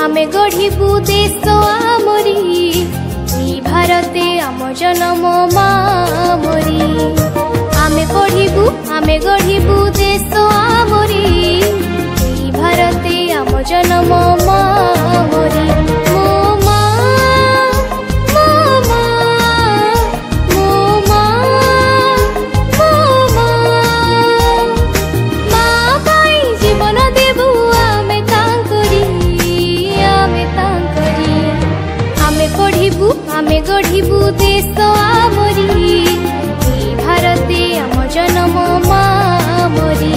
आमे गढ़िबू देश आमरी भारते आम जनम मामरी। आमे पढ़िबू आमे गढ़िबू देश आमरी भारते आम जनम मामरी। मो माँ मो माँ मो माँ मो माँ माँ पाई जीवन देबू आमे तांकरी आमे पढ़िबू आमे गढ़िबू देश आमरी भारते आम जनम मामरी।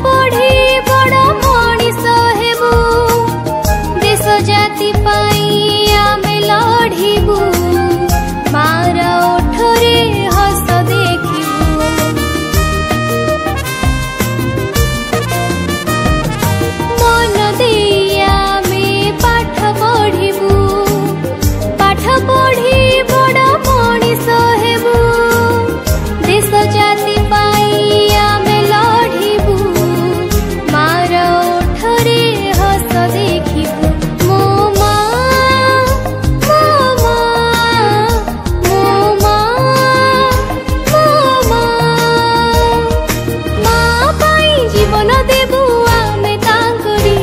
पढ़ी बड़ मनीष हेबू देश जाति पाई आमे लढ़िबू मार ओठरे हस देखिबू। मन देई आमे पाठ पढ़िबू पाठ पढ़ी बड़ मनीष हेबू देश जाति पाई आमे लढ़िबू मार ओठरे हस देखिबू। मो माँ मो माँ मो माँ मो माँ माँ पाई जीवन देबू आमे तांकरी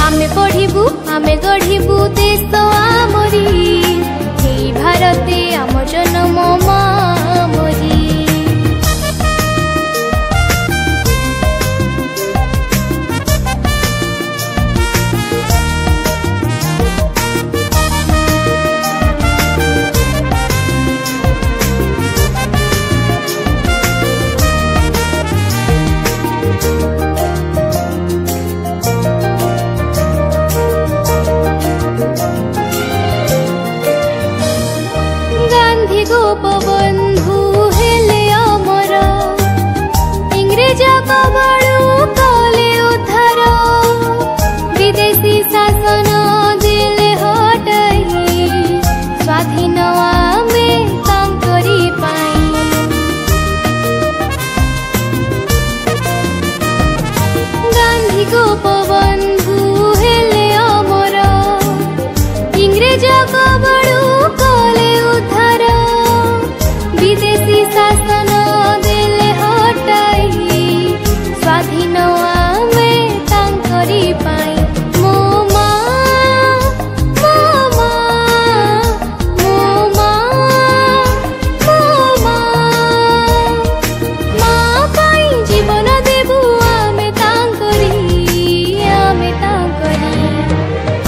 आमे पढ़िबू आमे गढ़िबू देश आमरी भारते आम जनम मामरी। गांधी गोपबंधु हेले अमर इंग्रेज कबड़ू कले उद्धार विदेशी शासन दिले हटाई स्वाधीन आमे तांकरी पाई। गांधी गोपबंधु हेले अमर इंग्रेज कबड़ू कले उद्धार विदेशी शासन दिले हटाई स्वाधीन आमे तांकरी पाई। मो माँ मो माँ मो माँ मो माँ माँ पाई जीवन देबू आमे तांकरी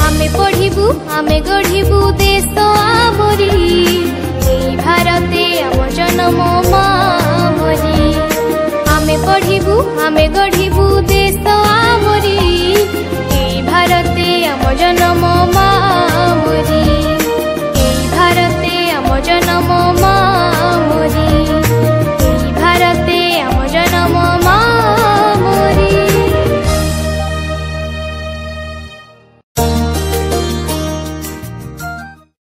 आमे पढ़िबू आमे गढ़िबू देश आमरी भारते आम जनम मामरी। आमे पढ़िबू आमे गढ़िबू